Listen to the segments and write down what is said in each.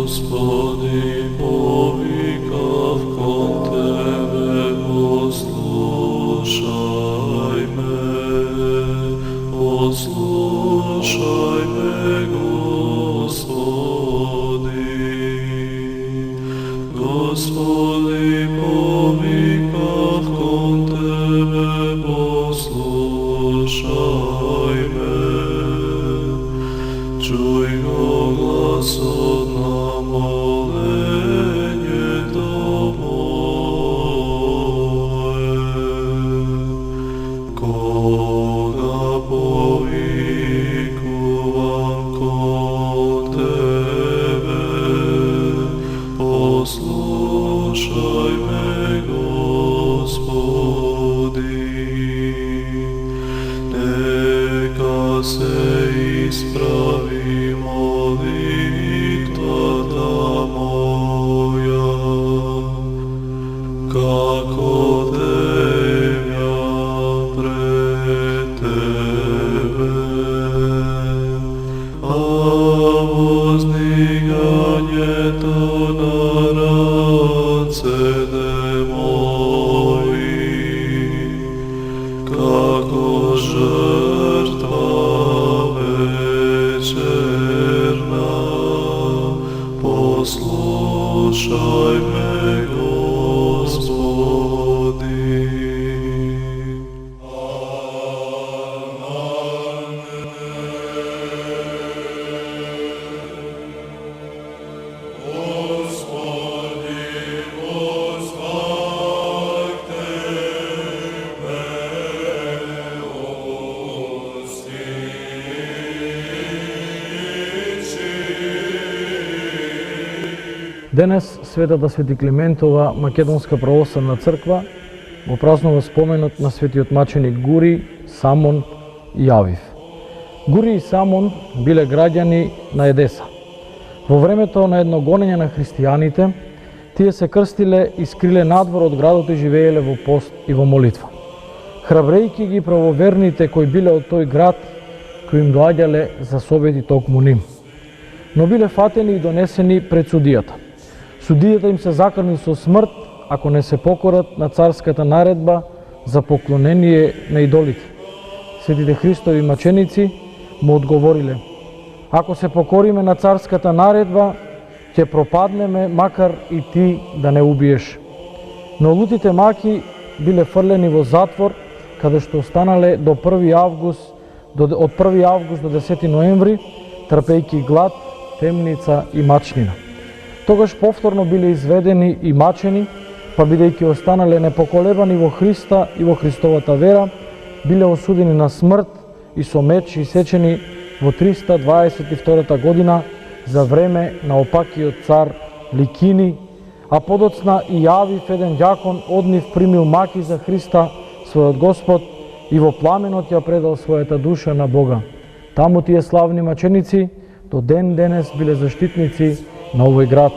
Господи, повикав кон Тебе, послушай ме, Господи. Господи, повикав кон Тебе, послушай ме, чуj го гласот на молењето мое. Кога повикувам кон Тебе, послушај ме, Господи. Нека се исправи молитвата моја, како земја пред Тебе, а воздигањето на рацете мои, како жртва вечерна, послушај ме, Господи. Денес Светата Свети Климентова Македонска православна црква го празнува споменот на светиот маченик Гури, Самон и Јавив. Гури и Самон биле граѓани на Едеса. Во времето на едно гонење на христијаните, тие се крстиле и скриле надвор од градот и живееле во пост и во молитва. Храбрејки ги правоверните кои биле од тој град, кои им доаѓале за совети токму ним. Но биле фатени и донесени пред судијата. Судијата им се закрни со смрт ако не се покорат на царската наредба за поклонение на идолите. Светите Христови маченици му одговориле: ако се покориме на царската наредба, ќе пропаднеме, макар и ти да не убиеш. Но лутите маки биле фрлени во затвор, каде што останале до 1. август, од 1. август до 10. ноември, трпејќи глад, темница и мачнина. Тогаш повторно биле изведени и мачени, па бидејќи останале непоколебани во Христа и во Христовата вера, биле осудени на смрт и со меч исечени во 322 година за време на опакиот цар Ликини, а подоцна и Јавив, еден ѓакон, од нив примил маки за Христа, својот Господ, и во пламенот ја предал својата душа на Бога. Таму тие славни маченици до ден денес биле заштитници на овој град.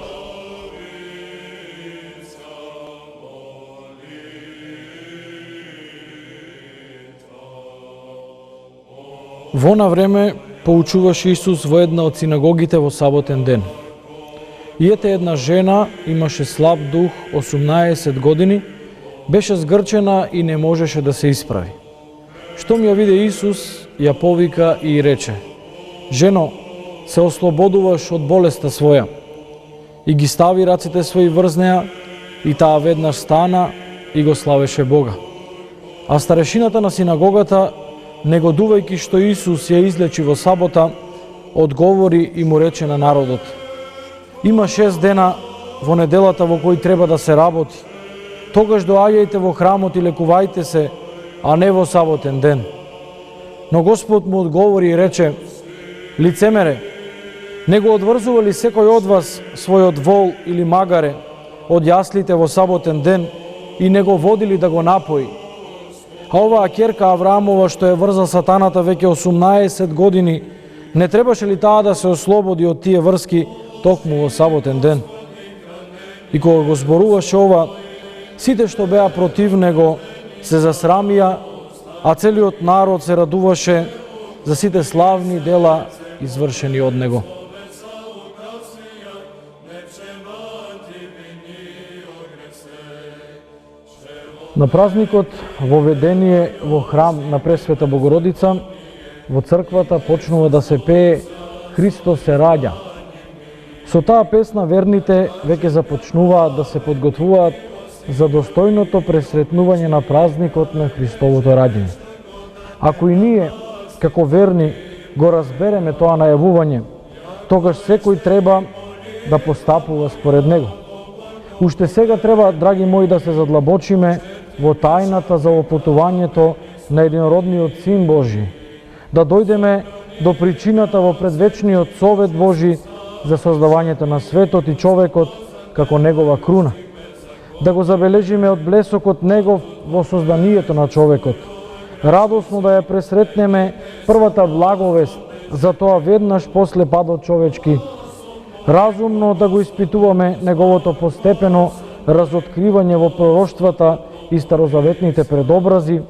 Во она време поучуваше Исус во една од синагогите во саботен ден. И ете една жена имаше слаб дух 18 години, беше згрчена и не можеше да се исправи. Штом ја виде Исус, ја повика и рече: жено, се ослободуваш од болеста своја. И ги стави раците своји врз неа, и таа веднаш стана и го славеше Бога. А старешината на синагогата, негодувајќи што Исус ја излечи во сабота, одговори и му рече на народот: има 6 дена во неделата во кои треба да се работи. Тогаш доаѓајте во храмот и лекувајте се, а не во саботен ден. Но Господ му одговори и рече: лицемере, не го одврзува ли секој од вас својот вол или магаре од јаслите во саботен ден и не го водили да го напои? А оваа ќерка Авраамова што е врза сатаната веќе 18 години, не требаше ли таа да се ослободи од тие врски токму во саботен ден? И кога го зборуваше ова, сите што беа против него се засрамија, а целиот народ се радуваше за сите славни дела извршени од него. На празникот воведение во храм на Пресвета Богородица, во црквата почнува да се пее Христос се раѓа. Со таа песна верните веќе започнуваат да се подготвуваат за достојното пресретнување на празникот на Христовото раѓање. Ако и ние, како верни, го разбереме тоа најавување, тогаш секој треба да постапува според него. Уште сега треба, драги мои, да се задлабочиме во тајната за воплотувањето на единородниот Син Божи, да дојдеме до причината во предвечниот совет Божи за создавањето на светот и човекот како негова круна, да го забележиме од блесокот негов во созданието на човекот, радосно да ја пресретнеме првата благовест за тоа веднаш после падот човечки, разумно да го испитуваме неговото постепено разоткривање во пророштвата и старозаветните предобрази,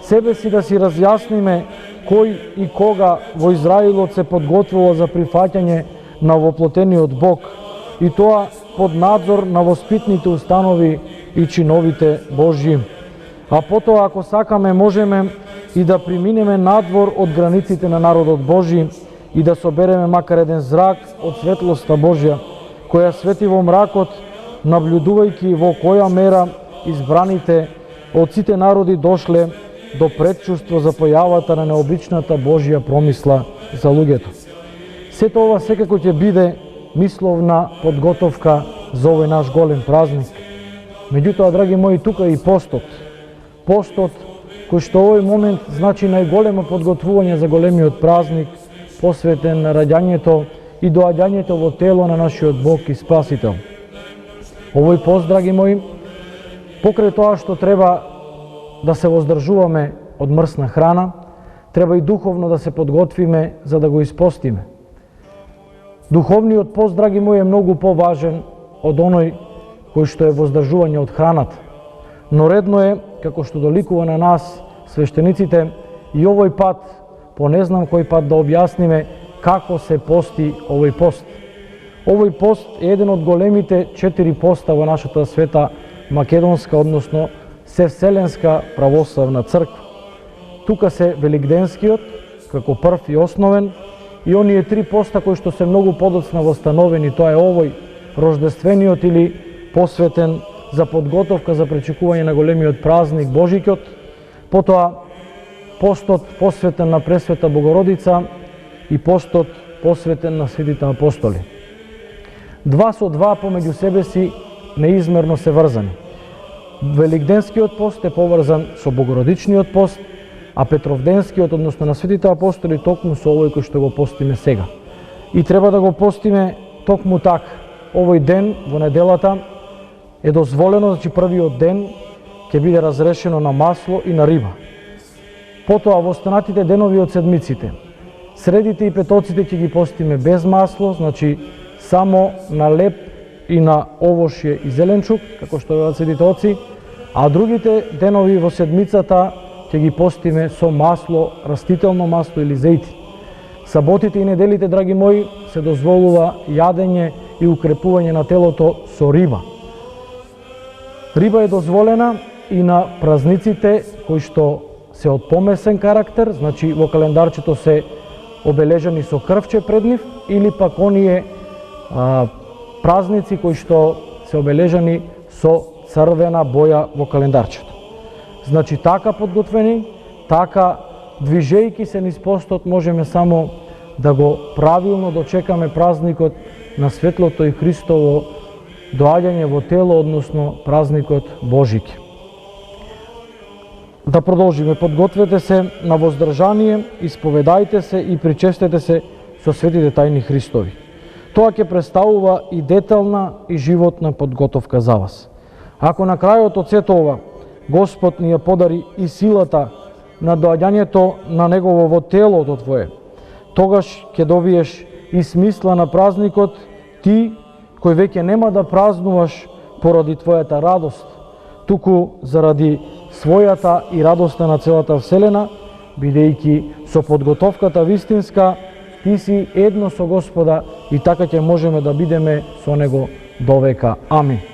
себе си да си разјасниме кој и кога во Израилот се подготвило за прифаќање на воплотениот Бог, и тоа под надзор на воспитните установи и чиновите Божји. А потоа, ако сакаме, можеме и да преминеме надвор од границите на народот Божи и да собереме макар еден зрак од светлоста Божја, која свети во мракот, наблюдувајќи во која мера избраните од сите народи дошле до предчувство за појавата на необичната Божја промисла за луѓето. Сето ова секако ќе биде мисловна подготовка за овој наш голем празник. Меѓутоа, драги мои, тука и постот. Постот, кој што овој момент значи најголемо подготвување за големиот празник, посветен на раѓањето и доаѓањето во тело на нашиот Бог и Спасител. Овој пост, драги мои, покрај тоа што треба да се воздржуваме од мрсна храна, треба и духовно да се подготвиме за да го испостиме. Духовниот пост, драги мои, е многу поважен од оној кој што е воздржување од храната. Но редно е, како што доликува на нас, свештениците, и овој пат, по не знам кој пат да објасниме како се пости овој пост. Овој пост е еден од големите 4 поста во нашата света македонска, односно Севселенска православна црква. Тука се Великденскиот, како прв и основен, и оние 3 поста кои што се многу подоцна восстановени, тоа е овој рождествениот или посветен за подготовка за пречекување на големиот празник Божикот, потоа постот посветен на Пресвета Богородица и постот посветен на светите апостоли. Два со два помеѓу себе си неизмерно се врзани. Великденскиот пост е поврзан со Богородичниот пост, а Петровденскиот, односно на светите апостоли, токму со овој кој што го постиме сега. И треба да го постиме токму така. Овој ден, во неделата, е дозволено, значи првиот ден ќе биде разрешено на масло и на риба. Потоа во останатите денови од седмиците, средите и петоците ќе ги постиме без масло, значи само на леп и на овошје и зеленчук, како што велат светите оци, а другите денови во седмицата ќе ги постиме со масло, растително масло или зејти. Саботите и неделите, драги мои, се дозволува јадење и укрепување на телото со риба. Риба е дозволена и на празниците кои што се од помесен карактер, значи во календарчето се обележани со крвче пред нив, или пак оние празници кои што се обележани со црвена боја во календарчето. Значи така подготвени, така движејки се низ постот, можеме само да го правилно дочекаме празникот на светлото и Христово доаѓање во тело, односно празникот Божики. Да продолжиме, подгответе се на воздржание, исповедајте се и причестете се со светите тајни Христови. Тоа ќе представува и детална и животна подготовка за вас. Ако на крајот од сето ова Господ ни ја подари и силата на доаѓањето на Негово во телото твое, тогаш ќе добиеш и смисла на празникот, ти кој веќе нема да празнуваш поради твојата радост, туку заради својата и радоста на целата Вселена, бидејќи со подготовката вистинска ти си едно со Господа и така ќе можеме да бидеме со Него довека. Амин.